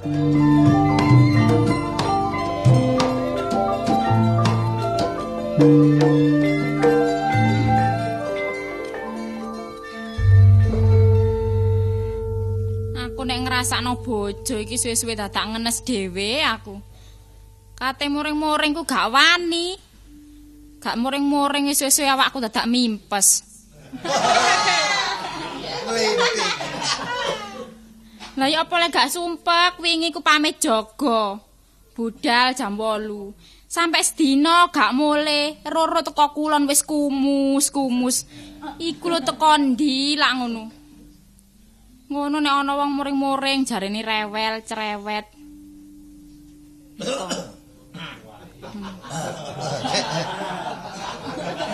Aku nek ngrasakno bojo iki suwe-suwe dadak ngenes dhewe aku. Kate muring-muring ku gak wani. Gak muring-muring suwe-suwe awakku dadak mimpes. Lah ya apa lek gak sumpek wingi ku pamit jaga. Budal jam 8. Sampai sedina gak mule, roro teko kulon wis kumus-kumus. Iku lho teko ndi lak ngono. Ngono nek ana wong muring-muring jarene rewel, cerewet.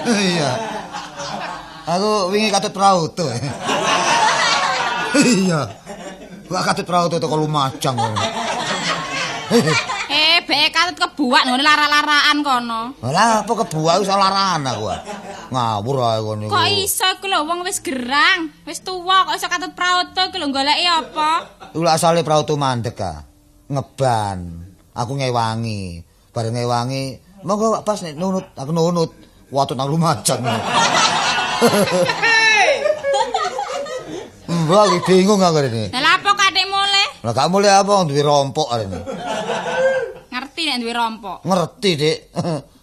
Iya. Aku wingi katut prauto. Iya. Gua katut prauto teko Lumajang. Bek katut kebuak ngene lara-laraan kono. Lah apa kebuak iso laraan aku. Ngawur ae kono. Kok iso iku lho wong wis gerang, wis tuwa kok iso katut prauto iku lho goleki apa? Iku asale prauto mandek ah. Ngeban. Aku ngewangi. Bareng ngewangi, monggo pas nek nunut, aku nunut. Watut nang Lumajang. Mbak bingung aku rene. Lah apa katik mulih? Lah gak mulih apa duwe rompok rene. Ngerti nek duwe rompok. Ngerti, Dik.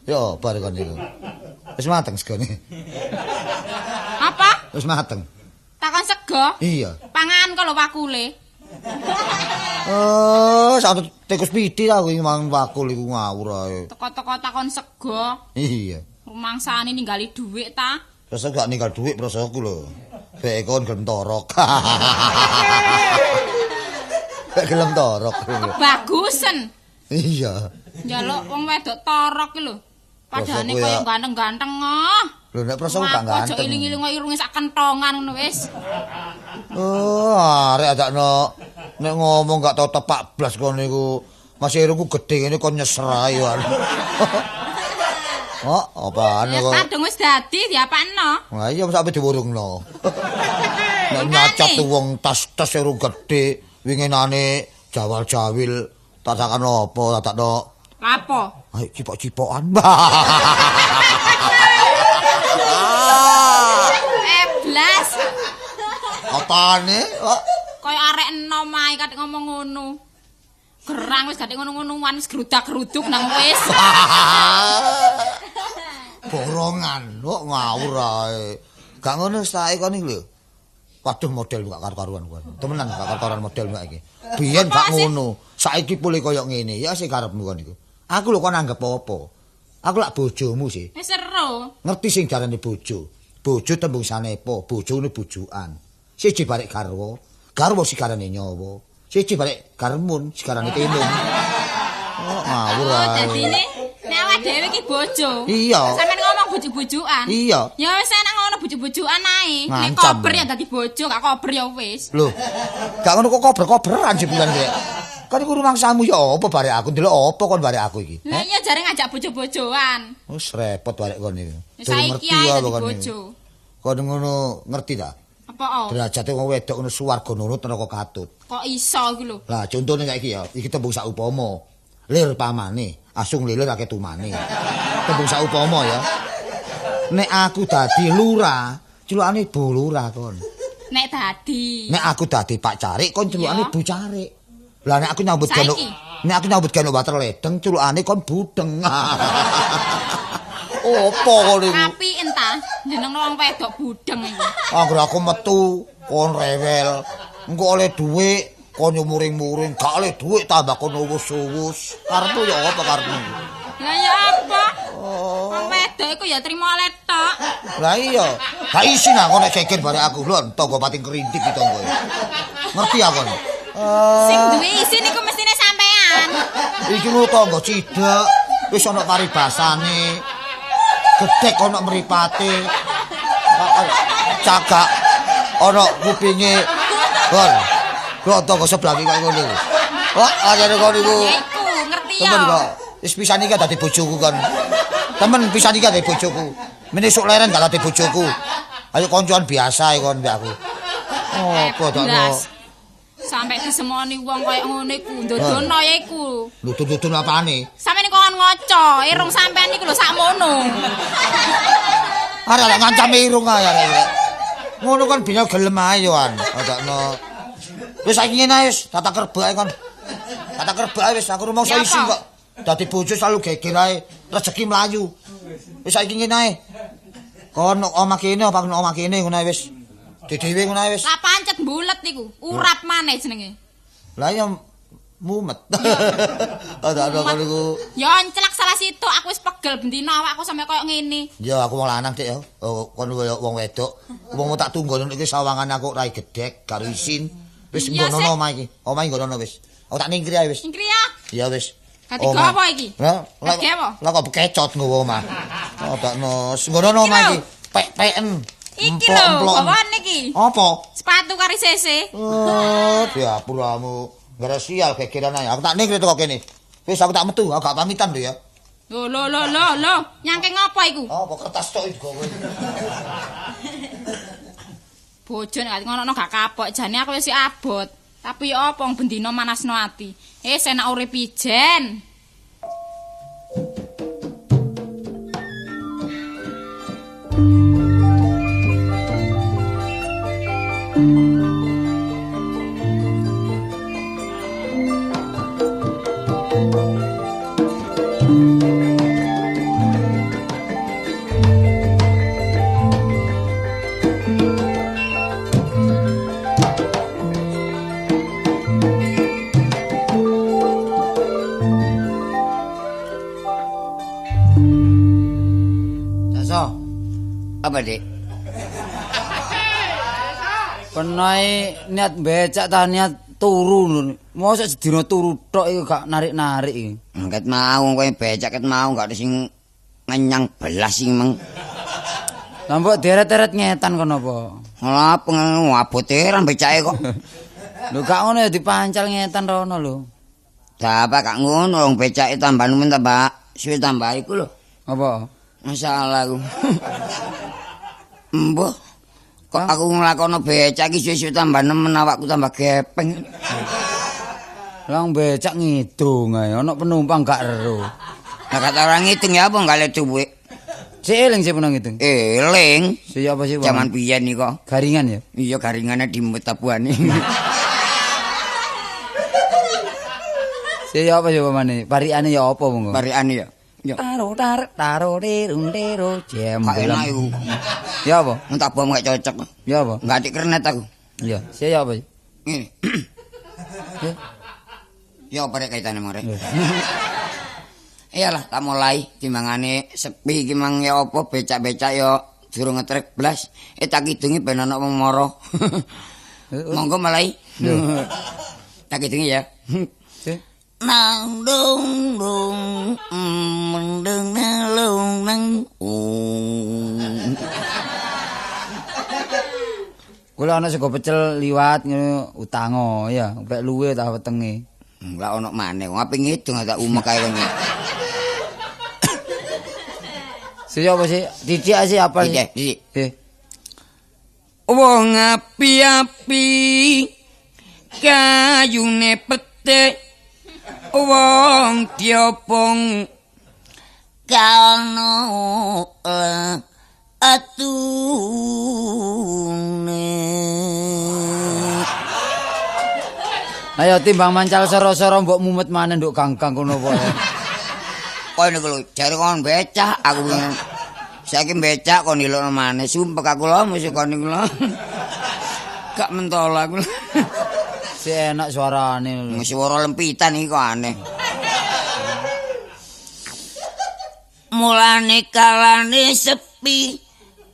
Yo bar kon niku. Wis mateng segone. Apa? Wis mateng. Takon sego? Iya. Pangan kok lho wakule. Satu tikus piti aku iki mangan wakul iku ngawur ae. Teko-teko takon sego. Iya. Rumangsane ninggali dhuwit ta? Terus gak ninggal dhuwit prosoku lho. Bek kon gelem torok. Bek gelem torok. Bagusen. Iya. Njaluk wong wedok torok iki lho. Padahane koyo ganteng-ganteng Lho nek prosoku gak ganteng. Aja iling-iling kok irunge sak kentongan ngono wis. Arek adakno nek ngomong gak tau tepak blas kon niku. Mas irungku gedhe ngene kon nyesrai yo. Oh, apaan kok? Ya kadung wis dadi diapakno. Lah iya sampe diwurungno. Nek nyacat wong tas-tas irung gedhe winginane jawal-jawil tak sakan apa takno. Apa? Ayo cipok-cipokan. Blas. Apane? Kaya arek enom ae kate ngomong ngono. Gerang wis gate ngono-ngonoan wis gerudak-geruduk nang wis. Borongan, kok ngawur ae. Gak ngono sae kon iki lho. Waduh model gak karo-karuan kuwi. Temenan gak karo-karuan model mbak iki. Biyen gak ngono. Saiki pulih koyo ngene. Ya sing karepmu kon iku. Aku lho kon anggap apa? Aku lak bojomu sih. Wis seru. Ngerti sing darane bojo. Bojo tembung sanepa, bojone bojokan. Siji barek garwa, garwa sigarane nyawa. Siji barek garmun, sigarane tinung. Oh, ngawur ae. Dadine nek awak dhewe iki bojo. Iya. Sampeyan ngomong bojo-bojokan. Iya. Ya wis enak ngono bojo-bojokan ae. Nek Ngancam. kober ya dadi bojo, gak kober ya wis. Lho. Gak ngono kok kober-koberan jebulan rek. Kan iku rumangsamu ya apa barek aku ndelok apa kon barek aku iki? Lah iya jare ngajak bojo-bojoan. Wis repot barek kon iki. Saiki ae dadi kon bojo. Kon ngono ngerti ta? Apa? Derajate wong wedok ngono swarga nurut neraka katut. Kok iso iku lho? Lah contone saiki ya, iki tembung saupama. Lir pamane, asung lilir akeh tumane. Tembung saupama ya. Nek aku dadi lurah, celukane Bu Lurah kon. Nek dadi. Nek aku dadi Pak Carik kon celukane Bu Carik. Lah nek aku nyambut Saiki? genok, nek aku nyambut genok water ledeng celukane kon Budeng. Opo kon iku? Tapi entah jeneng wong wedok budeng iki. Angger aku metu kon rewel. Engko oleh dhuwit kon yo muring-muring, gak oleh dhuwit tambah kon uwus-uwus. Karepmu ya apa karepmu? Lah ya apa? Wong wedok iku ya trimo oleh tok. Lah iya, gak isin aku nek geger barek aku lho, tangga pating kerintik iki tangga. Ngerti aku. Sing duwe isin iku mestine sampean. Iki lho tangga cidek, wis ana paribasane. Gedhek ana mripate. Cagak ana kupinge. Kon. Lho tangga sebelah iki kok ngono. Kok ajare kon iku. Ya iku ngerti ya. Temen kok. Wis pisan iki dadi bojoku kon. Temen pisan iki dadi bojoku. Menesuk leren gak dadi bojoku. Ayo koncoan biasa kon mbek aku. Oh, kok Sampai disemoni wong kaya ngono iku, ndodono ya iku. Lho dudun apane? Sampeyan kon ngoco, irung sampeyan iku lho sakmono. Arek ngancam irung ae arek. Ngono kan bisa gelem ae yo an. Odakno. Wis saiki ngene ae wis, tata kerbak kon. Tata kerbak wis aku rumangsa isi kok. Dadi bojo selalu geger ae, rezeki mlayu. Wis saiki ngene ae. Kon omah kene apa omah kene ngono ae wis. Dhewe ngono ae wis. Lah pancet bulet niku, urap maneh jenenge. Lah ya mumet. Ada kon niku. Ya ncelak salah situ, aku wis pegel bendino awakku sampe koyo ngene. Ya aku wong lanang Dik ya. Kon koyo wong wedok. Wong tak tunggu iki sawangan aku rai gedhek karo isin. Wis ngono omah iki. Omah iki ngono wis. Aku tak ningkri ae wis. Ningkri ya? Iya wis. Kati apa iki? Lah kok bekecot ngowo omah. Odakno ngono omah iki. Pek-peken. Iki lho, bawaan niki. Apa? Sepatu kari CC. Oh, diapuramu. Gara sial gegeran ae. Aku tak ningkri teko kene. Wis aku tak metu, aku gak pamitan lho ya. Lho, nyangkeng apa iku? Apa kertas tok iki kowe. Bojo nek ngono gak kapok, jane aku wis abot. Tapi ya apa bendino manasno ati. Enak urip ijen. Apa, Dik? Penae niat becak ta niat turu lho. Mosok sedina turu tok iku gak narik-narik iki. Ket mau kowe becak ket mau gak ada sing ngenyang belas sing meng. Lah mbok deret-deret ngetan kono apa? Lah ngabote ra becake kok. Lho gak ngono ya dipancal ngetan rono lho. Lah apa gak ngono wong becake tambah nemen tambah suwe tambah iku lho. Apa? Masalah ku. Mbah kok aku nglakono becak iki suwe-suwe tambah nemen awakku tambah gepeng. Lang becak ngidung ae, ana penumpang gak ero. Lah kata orang ngitung ya apa gak le duwe. Si eling sih penang ngitung. Eling. Si apa sih? Zaman biyen iki kok. Garingan ya? Iya garingane dimut tabuhane. Si apa ya pamane? Pariane ya apa monggo? Barikane ya. Ya. Taro derung jam. Gak enak iku. Ya apa? Entak bom gak cocok. Ya apa? Enggak dik kernet aku. Iya, si ya apa? Ngene. Ya apa rek kaitane mang rek? Iyalah tak mulai timbangane sepi iki mang ya apa becak-becak ya durung ngetrek blas. Tak kidungi ben ana wong mara. Monggo mulai. Tak kidungi ya. Nang dong dong mendeng nalung nang Kula ana sego pecel liwat ngono utango ya, mpek luwe ta wetenge. Enggak ono maneh wong ape ngidung tak umek kae wong. Si apa sih? Didik sih apa sih? Didik. Wong api-api kayune petik wong diopong kano atune. Ayo timbang mancal soro-soro mbok mumet maneh nduk ganggang kono wae. Kowe niku lho jare kon becak aku saiki becak kon nilokno maneh sumpek aku lho mesti kon niku lho. Gak mentol aku. Si enak suarane lho. Suara lempitan iki kok aneh. Mulane kalane sepi,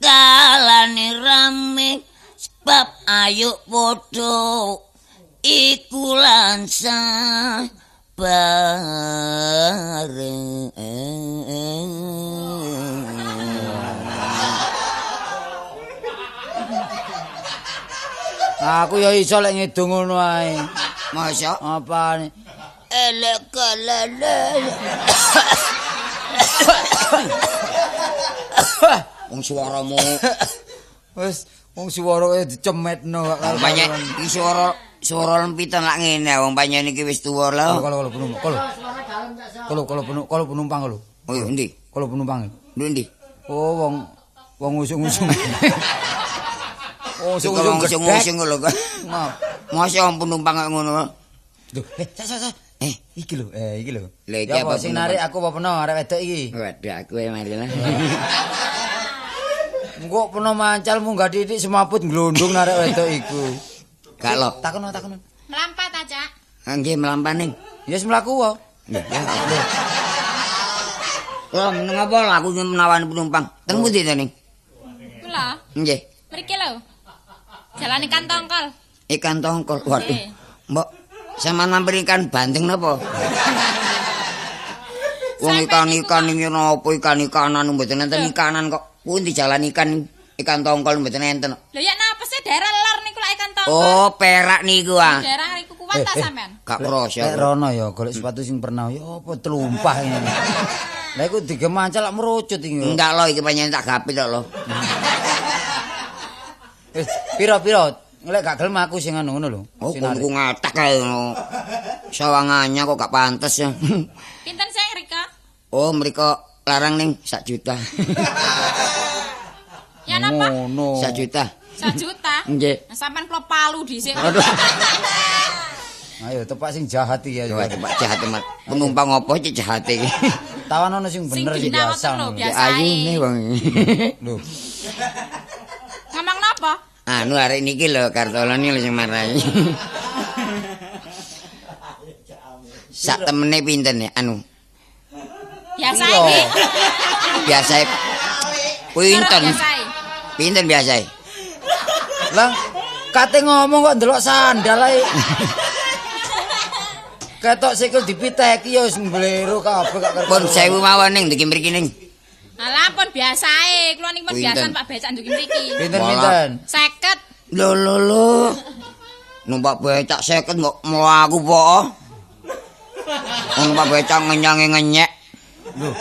kalane rame, sebab ayo padha iku lansa bareng. Aku ya iso lek ngidung ngono ae. Masa Apane? elek kalane. Wong suaramu Wis wong swara kaya dicemetno kok karo. banyak iki suara swara lempitan lak ngene wong panjenengan iki wis tuwa lho. Kalau penumpang kalau. Oh, endi? Kalau penumpang. Endi? Oh, wong usung-usung. Oh, usung-usung lho. Maaf. Masa penumpang kok ngono. Duh, iki lho. Lha iki Ya apa sing narik aku apa peno arek wedok iki. Waduh, aku mari lah. Engko peno mancal munggah titik semaput glondong arek wedok iku. Gak lo. Takono. Melampat ta, Cak? Nggih melampaning. Ya wis mlaku wae. Ya. Lah meneng apa lah aku menawani penumpang. Teng pundi to ning? Kula. Nggih. Mriki lho. Jalan ikan tongkol. Ikan tongkol. Waduh. Nggih. Mbok sama nampir ikan bandeng napa? Wong ikan-ikan iki napa ikan-ikanan mboten enten ikanan kok. Pundi jalan ikan tongkol mboten enten. Lho ya napa sih daerah lor niku lak ikan tongkol? Oh, perak niku ah. Daerah niku kuat ta sampean? Gak krasa. Lek rono ya golek sepatu sing pernah ya apa telumpah ngene. Lah iku digemancal lak merucut iki. Enggak lo iki panjenengan tak gapi tok lo. Wis pira-pira lek gak gelem aku sing anu ngono lho. Oh, ku ngatak kae ngono. Sawangannya kok gak pantes ya. Pinten sih Rika? Oh, mereka larang ning 1 juta. Ya napa? Ngono. 1 juta. 1 juta. Nggih. Nah, sampean klop palu dhisik. Aduh. Ayo tepak sing jahat iki ya. Waduh, Pak jahat teman. Penumpang apa cek jahat iki? Tawan ono sing bener sing dinawa biasa. tuh lho, ngono. biasa. Ayune wong. Lho, Ngomong napa? Anu arek niki lho kartolane lho sing marahi. Sak temene pinten ya anu? Biasa Iya. iki. Biasa pinten? Biasa. Pinten biasa? lah kate ngomong kok ndelok sandal ae. Ketok sikil dipiteki ya wis mblero kabeh gak Pun 1000 mawon ning ndiki mriki ning. Alah pun biasae, kula niku pun Pinten? biasan Pak Becak ndugi mriki. Pinten-pinten. 50. Lho. Numpak becak 50 kok mlaku po. Numpak becak ngenyang-ngenyek. Lho,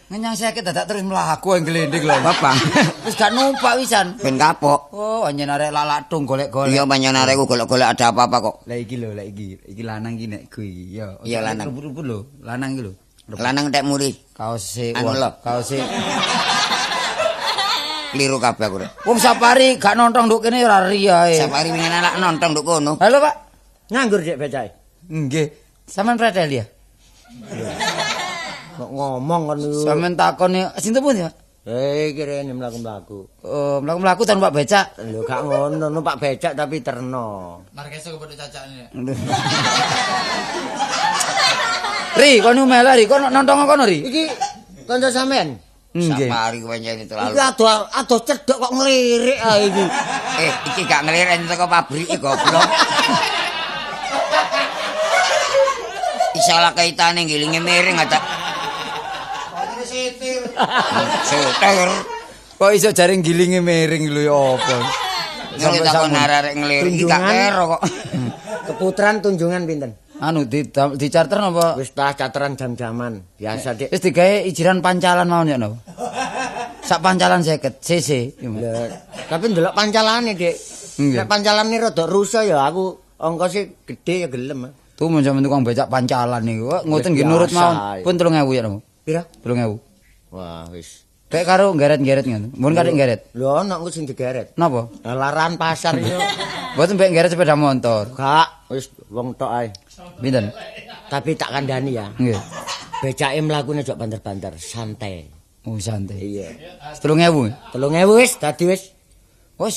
ngenyang sakit dadak terus mlaku glending lho. Bapak. Wis gak numpak wisan. Ben kapok. Oh, anjen arek lalatung golek-golek. Iya panjenengan arek golek-golek ada apa-apa kok. Lah iki lho, iki lanang iki nek ku iki. Ya, Iya, lanang. Rebut-rebut lho, lanang iki lho. Lanang tek muri. Kaose, Anu lho. kaose. Kliru kabeh aku rek. Wong Sapari gak nonton nduk kene ora riyae. Safari wingi anak nonton nduk kono. Halo, Pak. Nganggur Dik becake. Nggih. Sampeyan predel ya? Kok ngomong kan niku. Sampeyan takoni sinten pun ya? Iki rene mlaku-mlaku. Oh, mlaku-mlaku tan Pak Becak. Lho gak ngono, numpak becak tapi terno. Markese kok padha cacakne. Ri, kono mela Ri, kono nonton kono Ri. Iki kanca sampean. Nggih. Safari panjenengan itu lalu. Iki adoh cedhok kok ngelirik ae iki. Iki gak ngelirik teko pabrik goblok. Isalah kaitane ngilinge miring ada. Seter. Kok iso jaring gilinge miring lho ya apa? Sampai takon arek ngelirik iki gak kero kok. Keputran tunjungan pinten? Anu di charter napa? Wis tas cateran jam-jaman. Biasa Dik. Wis digawe ijiran pancalan mawon ya napa? Sak pancalan 50 cc. Lah, tapi ndelok pancalane Dik. Nggih. Nek pancalane rada rusak ya aku ongkose gede ya gelem. Tuh men tukang becak pancalan niku. Kok ngoten nggih Biasa, nurut mawon. ya. Pun 3000 ya napa? Pira? 3000. Wah, wis. Kayak karo ngeret-ngeret ngoten. Mun kadek ngeret. Lho ana engko sing digeret. Napa? Laran pasar yo. Mboten mbek ngeret sepeda motor. Gak, wis wong tok ae. Pinten? Tapi tak kandhani ya. Nggih. Becake mlakune aja banter-banter, santai. Oh santai. Iya. 3000. 3000 wis dadi wis. Wis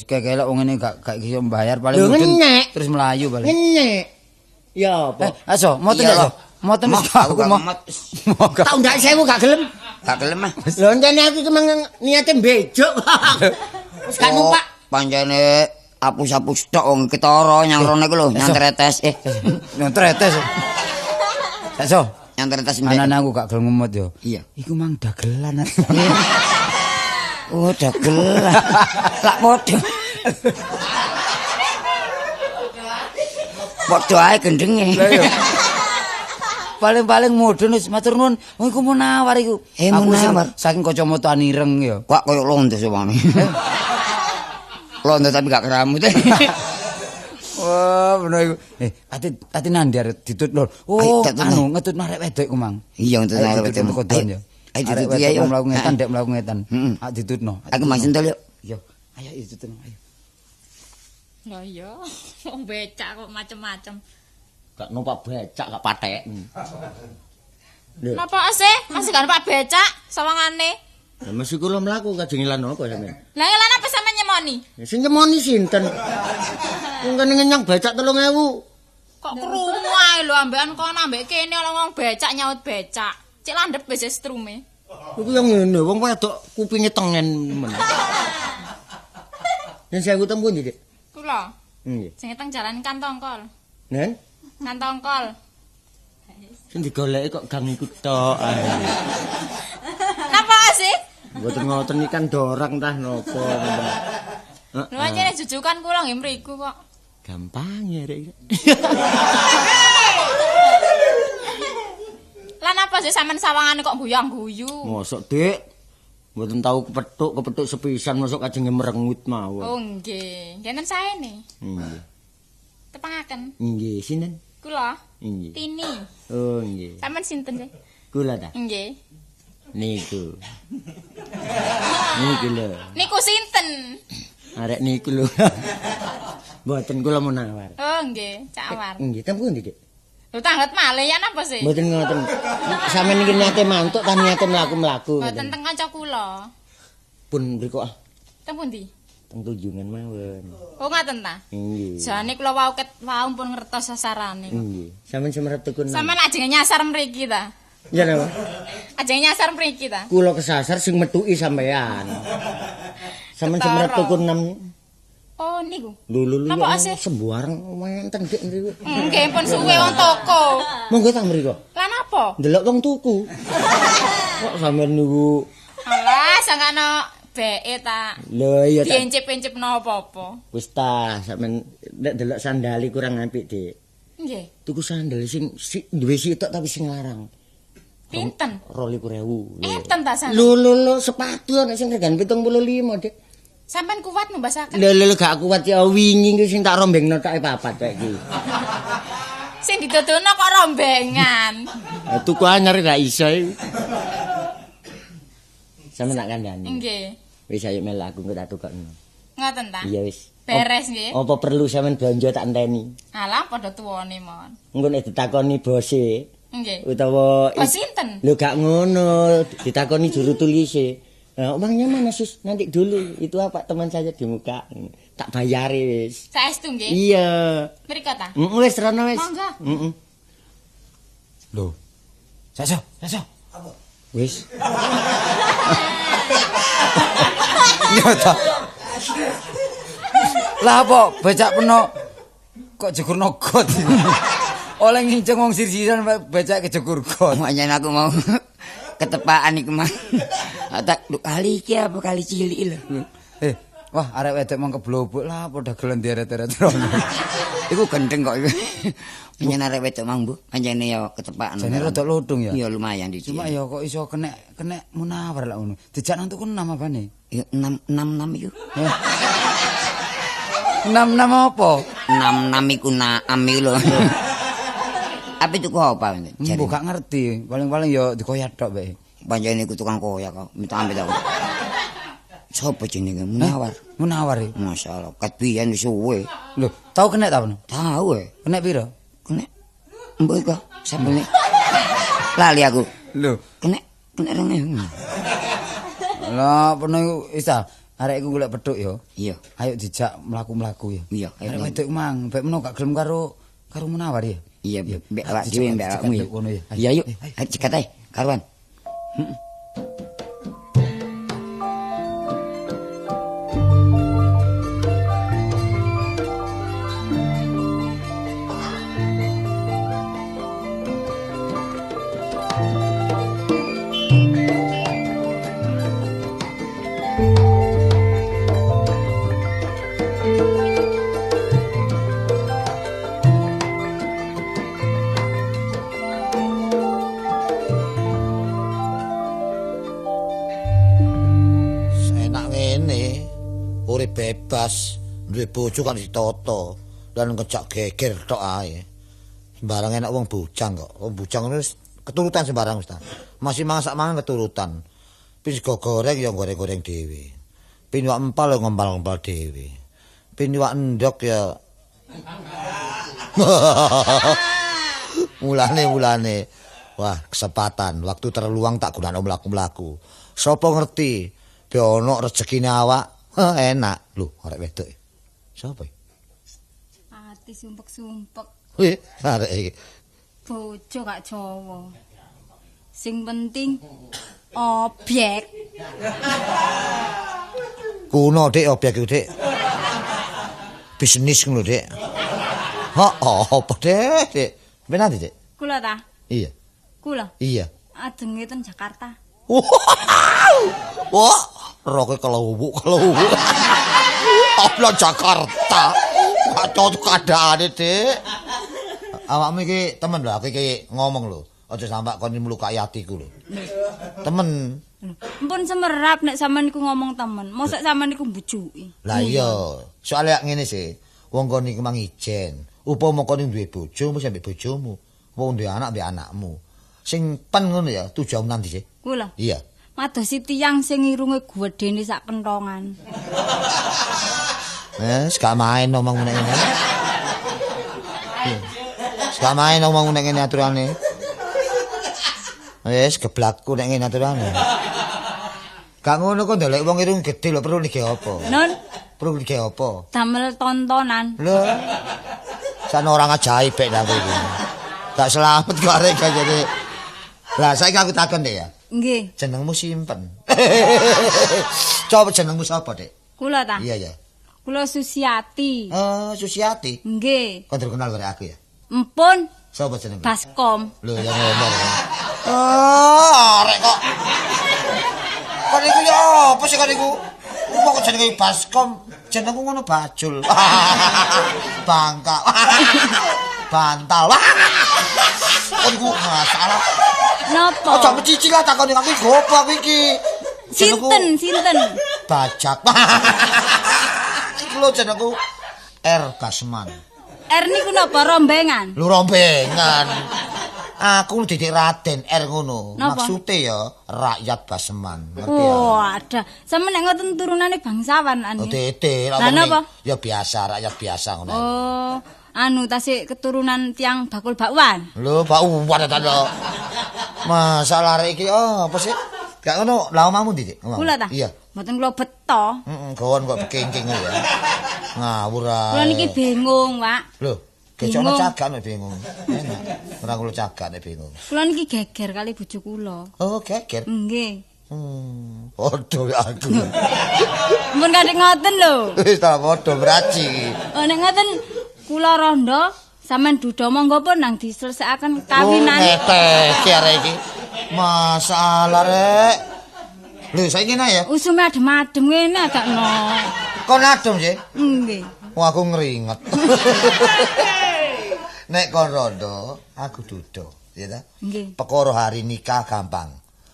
kelek wong ngene gak iso mbayar paling Lho, mudun ngenyek. terus melayu paling. Ngenyek. Ya apa? Aso, moten Iya, aso. loh. Moten Mah, wis aku gak mau. mot. Tak ndak 1000 gak gelem. Gak gelem ah. Lho entene aku iki mang niate mbejuk. Wis gak numpak. Panjane apus-apus tok wong ketara nyang rono iku lho, nyang tretes. Nyentretes. Aso, Nyang tretes mbek. anak aku gak gelem ngemot yo. Iya. Iku mang dagelan. Oh, dagelan. Lak padha. Padha ae gendenge. Paling-paling mudun wis matur nuwun. Oh iku munawar iku. Aku sing Munawar. saking kacamata ireng yo. Kok koyo londo sewane. Londo tapi gak keramut. Wah, bener iku. Ati nandi arek ditut lho. Oh, anu ngetut arek wedok ku Mang. Iya untuk arek wedok. Kodon ya. Ayo Arek ditut ya. wedok mlaku ngetan, dek mlaku ngetan. Heeh. Ditutno. Aku mang sentul yuk. Yo, ayo ditutno ayo. Lah iya, wong becak kok macem-macem. Gak numpak becak gak patek. Napa sih? Masih gak numpak becak sawangane. Ya mesti kula mlaku kajeng ilan apa sampean? Lah ilan apa sampean nyemoni? Ya sing nyemoni sinten? Wong kene ngenyang becak 3.000. Kok krungu ae lho ambekan kono ambek kene ana wong becak nyaut becak. Cek landhep wis strume. Iku yang ngene, wong wedok kupinge tengen men. Yen saya teng pundi, Dik? Kula Nggih. sing teng jalan Kantongkol. Nen, Kantongkol. sing digoleki kok gang iku tok ae. Napa sih? Mboten ngoten ikan dorang tah napa. Lho anjene jujukan kula nggih mriku kok. Gampang ya, Rek. Lah napa sih sampean sawangane kok guyang-guyu? Mosok, Dik? Mboten tahu kepethuk sepisan mosok kajenge merengut mawon. Oh nggih, ngenten saene. Nggih. Tepangaken. Nggih, sinten? Kula Nggih. Tini. Oh, nggih. Sampeyan sinten sih? Kula ta? Nggih. Niku. Niku lho. Niku sinten? Arek niku lho. Mboten kula menawar. Oh nggih, Cak Awar. Nggih, teng pundi, Dik? Lho tanglet malih ya napa sih? Mboten ngoten. Sampeyan niki niate mantuk ta niate mlaku-mlaku. Mboten teng kanca kula. Pun mriku ah, Teng pundi? teng tunjungan mawon. Oh ngaten ta? Nggih. Jane kula wau pun ngertos sasarane. Nggih. Sampeyan semerep tekun. Sampeyan ajeng nyasar mriki ta? Ya napa? Ajeng nyasar mriki ta? Kula kesasar sing metuki sampean. Sampeyan semerep tekun 6. Oh niku. Lulu Napa asih? sembarang wonten Dik mriku. Nggih pun suwe wong toko. Monggo tang mriku. Lah napa? Ndelok wong tuku. Kok sampeyan niku Alah sangkano beke ta. lho iya tak Diencip-encip napa-apa. wis ta sampeyan nek delok sandali kurang apik, Dik. Nggih. Tuku sandal sing duwe sitok tapi sing larang. Pinten? 22.000. Enten ta sampean? Lho sepatu ana sing regan 75, Dik. Sampean kuat numbasaken. Lho gak kuat ya wingi iki sing tak rombengno tok papat kae iki. Sing dituduhno kok rombengan. Tuku anyar gak iso iki. Sampe tak kandhani. Nggih. Wis ayo mel aku tak tukokno. Ngoten ta? Iya wis. Beres nggih. Apa perlu sampean blanja tak enteni? Alah padha tuwane mon. Engko nek ditakoni bose Nggih. utawa Bos sinten? lho gak ngono, ditakoni juru tulise. Nah, uangnya mana sus? Nanti dulu. Itu apa teman saya di muka. Tak bayari wis. Saestu nggih. Iya. Mriko ta? Wis rono wis. Monggo. Heeh. Lho. Saso. Wis. Iya ta. Lah apa becak peno kok jegurno got. Oleh nginceng wong sirsiran becak kejegur got. Makanya aku mau ketepaan iku mah. Tak kali iki apa kali cilik lho. Wah arek wedok mong keblobok lah padha gelem deret-deret rono. Iku gendeng kok iku. Panjen arek wedok mang, Bu. Panjene ya ketepaan. Jane rada lodong ya. Iya lumayan dicik. Cuma ya kok iso kena munawar lah ngono. Dijak nang tuku 6 apane? Ya 6 iku. 6 apa? 6 iku naam iku lho. Apa itu kok apa? Mbok gak ngerti, paling-paling ya dikoyak tok bae. Panjene iku tukang koyak kok. Minta ambet aku. Sopo jenenge Munawar? Munawar iki. Masyaallah, kat biyen wis suwe. Lho, tau kena ta peno? Tahu Kena piro? Kena. Mbok iku sampune. Lali aku. Lho, Kena 2.000. lah peno iku isa arek iku golek pedhuk ya. Iya. Ayo dijak mlaku-mlaku ya. Iya, Arek wedok mang, mbek meno gak gelem karo Munawar ya. Iya, mbek awak dhewe mbek awakmu ya. Ngono ya. Iya yuk, ayo cekat ae, karuan. Enak ngene, urip bebas, duwe bojo kan ditata. dan kecak geger tok ae. Sembarang enak wong bujang kok. Wong bujang wis keturutan sembarang wis ta. Masih masak mangan keturutan. Pin sego goreng ya goreng-goreng dhewe. Pin wak empal ya ngempal-ngempal dhewe. Pin wak endok ya mulane. Wah, kesempatan. Waktu terluang tak gunakno mlaku-mlaku. Sopo ngerti? Be ono rezekine awak. Enak. Lho, arek wedok. Sopo? Ati sumpek-sumpek. Wih, arek iki. Bojo gak Jawa. Sing penting objek. Kuno Dik objek iku Dik. Bisnis ngono Dik. Apa Dik? Benar Dik? Kula ta? Iya. Kula. Iya. Ajenge ten Jakarta. Wah, roke kelewuk. Apa Jakarta? Kacau keadaane Dik. Awakmu iki temen lho, aku iki ngomong lho. Aja sampe kon melukai atiku lho. Temen. Ampun semerap nek sampean niku ngomong temen. Mosok sampean niku mbujuki. Lah iya, soalnya ngene sih. Wong kon niku mang ijen. Upama kon duwe bojo mesti ambek bojomu. Wong duwe anak ambek anakmu. Sing pen ngono ya, tujuan nanti sih. Kula. Iya. Madosi tiyang sing irunge gedene sak kentongan. Gak main ngomong ngene. Gak main ngomong ngene aturane. Wis geblakku nek ngene aturane. Gak ngono kok ndelok wong irung gedhe lho perlu niki apa? Non, Perlu niki apa? damel tontonan. Lho. San orang ajaib bek aku iki. Gak selamat kok arek jadi. Lah saiki aku takon Dek ya. Nggih. Jenengmu simpen. Coba jenengmu sapa, Dek? Kula ta? Iya ya. Kula Susiati. Oh, Susiati. Nggih. Kau kenal karo aku ya? Empun Sapa jenengmu? Baskom. Lho ya ngomong. Oh, arek kok. Kok niku ya apa sih kok niku? Kok jenenge Baskom? Jenengku ngono Bajul. Bangka. Bantal. Kok niku masalah. Napa? Aja mecici lah takoni aku gopo iki. Sinten? Bajak. Iku lho jenengku R Kasman. R niku napa rombengan? Lu rombengan. Aku didik Raden R ngono. Napa? Maksude ya rakyat Baseman. Ngerti ya? Oh, ada. Sampe nek ngoten turunane bangsawan Oh, ane. dede. Lah napa? Ya biasa, rakyat biasa ngono. Oh, anu tasik keturunan tiang bakul bakwan. Lho, Pak Uwan ta lho. Masalah arek iki apa sih? Gak ngono, lah omahmu ndi, Dik? Kula ta? Iya. Mboten kula beto. Gawon kok bekengking ya. Ngawur ae. Kula niki bingung, Pak. Lho, kecono Bingung. cagak nek bingung. Enak. Ora kula cagak nek bingung. Kula niki geger kali bojo kula. Oh, geger. Nggih. Podo aku. Mun kadek ngoten lho. Wis ta podo beraji. Oh, nek ngoten kula rondo sampean duda monggo pun nang diselesaikan kawinane. Ngeteh arek iki. Masalah rek. Lho saiki nah ya. Usume adem-adem ngene agakno. Kon adem sih. Nggih. Wah aku ngeringet. Nek kon rondo, aku dudo, ya ta? Nggih. Perkara hari nikah gampang.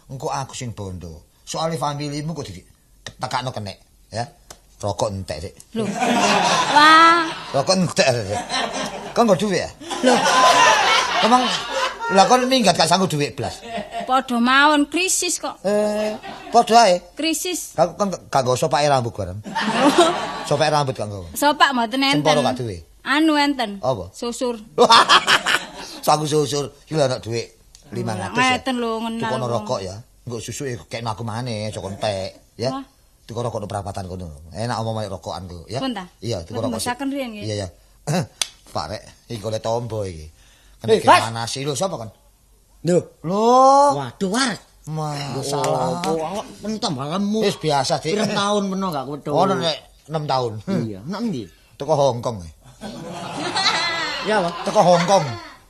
Engko aku sing bondo. Soale familimu kok tekakno kenek, ya. Rokok entek sik. Lho. Wah, Rokok entek sik. Kon nggo duwe ya? lho. Emang lah kon minggat gak sanggup duwe blas. Padha mawon krisis kok. Padha ae. Krisis. Kon gak nggo sopake rambut bareng. Sopake rambut gak nggo. Sopak mboten enten. Semporo gak duwe. Anu enten. Apa? Susur. Saku susur, iki lho anak dhuwit 500 ya. Ngeten lho ngenal. Tukono wong. rokok ya. Engko susuke kekno aku maneh, cok entek, ya. Wah. Tuku rokok nang perapatan kono. Enak omong rokokan ku, ya. Pun ta? Iya, tuku Mboten rokok. mbosaken riyen nggih. Iya, ya. Pak rek, iki golek tombo iki. Eh, Kena gimana sih lho, sapa kan? Lho, Lho, waduh waras. masalah. Apa awak pentol balemu. Wis biasa, Dik. Pirang tahun meno gak ketemu. Ono nek 6 tahun. Iya, nang ndi? Teko Hong Kong. Ya, Pak. Teko Hong Kong.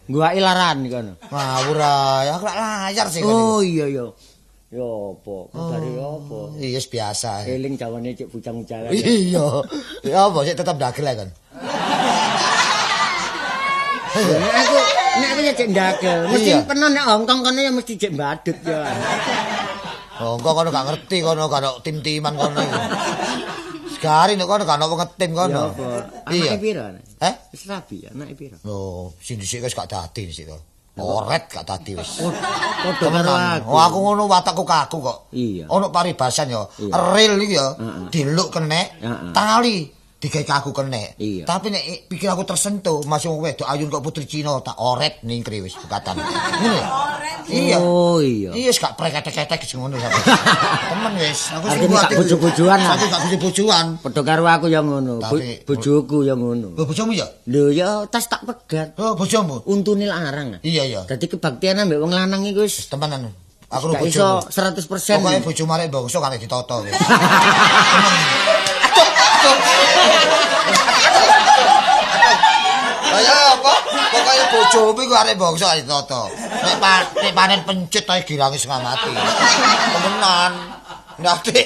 Gua ilaran kono. Ngawur ae, aku lak layar sih kan. Oh iya iya. Ya apa? Kabare apa? Iya, wis biasa. Eling jawane cek bujang-bujangan. Iya. Ya apa sih tetep dagel ae kan. Nek aku ya cek ndagel. Mesti Iya. pernah nek Hongkong kono ya mesti cek badut ya. Hongkong kono gak ngerti kono karo tim-timan kono. Sekali nek kono gak ono wong ngetim Ya kono. apa? Iya. Anake piro? Wis rabi anake pira? Lho, sing dhisik wis gak dadi sik to. Oret gak dadi wis. Padha karo aku. Oh, aku ngono watakku kaku kok. Iya. Ono paribasan ya. Ril iki ya diluk kenek, tali digawe kaku kenek. Iya. Tapi nek pikir aku tersentuh, masih wong wedok ayun kok putri Cina tak oret ningkri wis bukatan. Ngono ya? Iya. Oh iya. Iya wis gak preketek-ketek sing ngono sampe. Temen wis, aku Artine gak bojo-bojoan. Aku gak bojo-bojoan. Padha karo aku ya ngono. Tapi- Bojoku ya ngono. Lho bojomu ya? Lho ya tas tak pegat. Oh, bojomu. Untune larang. Iya iya. Dadi kebaktian ambek wong lanang iku wis Temenan. Aku lho gak iso bojomu. 100%. Pokoke bojomu arek bangsa kan ditata wis. Ayo apa? Pokoke bojomu iku arek bangsa ditata. Nek panen pencet ae girange setengah mati. Temenan. Ndake.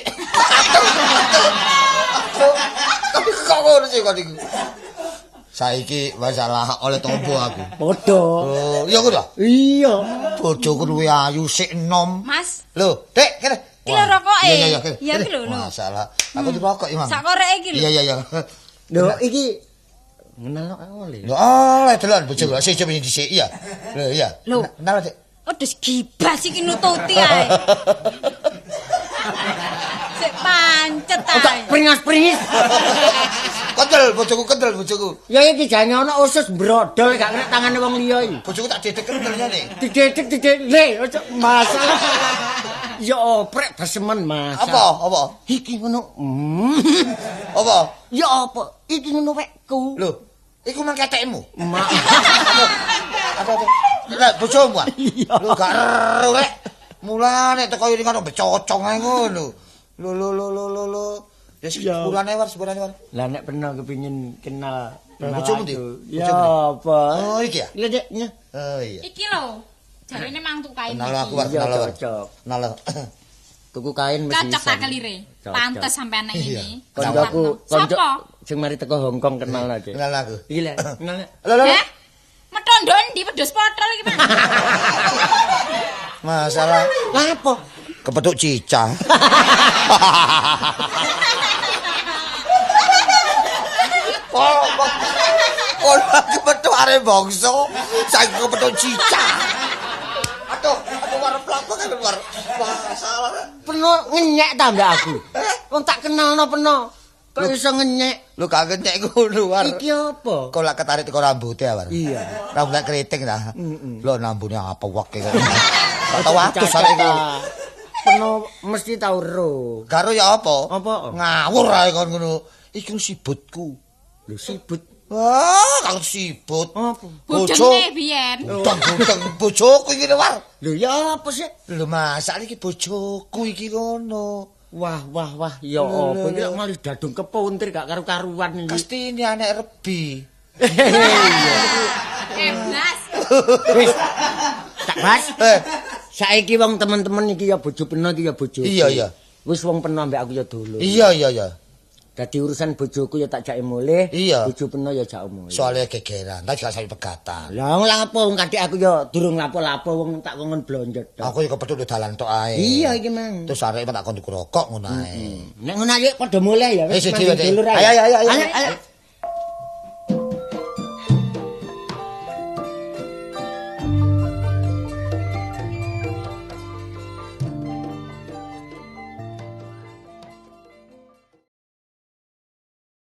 Tapi kok ngono sih kok niku. Saiki masalah oleh tombo aku. Padha. Oh, iya ngono. Iya. Bojoku luwe ayu sik enom. Mas, Lho, Dek, kene. Iki lho rokoke. Iya, iya, kene. Iya, iki lho, lho. Masalah. Aku dirokok, Imam. sak koreke iki lho. Iya, iya, iya. Lho iki ngenal oleh. Lho, oleh delan bojoku. Sik coba dhisik, iya. Lho, iya. Lho. Kenal, Dek. Wedhus gibas iki nututi ae. Sik pancet ae. Pringas-pringis. Kendel bojoku. Ya iki jane ana usus brodol gak kena tangane wong liya iki. Bojoku tak dedek kendelnya nih. Didedek le ojo masalah. Ya oprek basemen Mas. Apa? Iki ngono. Apa? Ya apa? Iki ngono wekku. Lho, iku nang ketekmu. Mak. Apa? Lah bojomu ah. Lho, gak ero rek. Mulane teko ini kan becocong ae ngono. Lho. Ya sepurane war. Lah nek pernah kepengin kenal bojomu ndi? Ya Bojomu ndi? apa? Oh, iki ya? Lha Dek, ya. Oh iya. Iki lho. Jarene mantuk kain Kenal aku, iki. War. Iya, Kenal, War. cocok. Kenal. Tuku kain mesti Cocok tak isan. kelire. Cocok. Pantes sampean nek Iya. ini. Koncoku, konco Sapa? sing mari teko Hong Kong kenal aja. Kenal aku. Iki lek, kenal lek. Lho. Eh? Metondo ndi wedhus potol iki, Mas? Masalah Lah apa? kepethuk cicak. Oh, kepethuk arek bangsa, saiki kepethuk cicak. Aduh, war plapok kan war. Masalah. Peno ngenyek ta mbak aku. Wong tak kenalno peno. Kok iso ngenyek? Lu gak ngenyek ngono war. Iki apa? Kok lak ketarik teko rambute war. Iya. Rambut keriting ta. Lho nambune apa wake kok. Gak tau atus arek iki. Peno mesti tau ro. Karo ya apa? Apa? Ngawur ae kon ngono. Iki sibutku. Lho sibut. Wah, kang sibut. Apa? Bojone biyen. Utang bojoku iki lho, War. Lho ya apa sih? Lho, masak iki bojoku iki ngono. Wah, ya apa iki malah dadung kepuntir gak karu-karuan iki. Pasti ini anak rebi. Blas. Wis. Tak Bas. Eh, Saiki wong teman-teman iki ya bojo peno iki ya bojo. Iya. Wis wong peno ambek aku ya dulur. Iya. Dadi urusan bojoku ya tak jake mulih. Iya. Bojo peno ya jak mulih. Soalnya gegeran, tak gak sampe pegatan. Lah wong lapo wong kadek aku ya durung lapo-lapo wong tak kongon blonjot. Aku ya kepethuk di dalan tok ae. Iya iki mang. Terus arek tak kon tuku rokok ngono ae. Nek ngono ayo padha mulih ya Wis wis dhewe. dulur Ayo. Ayo.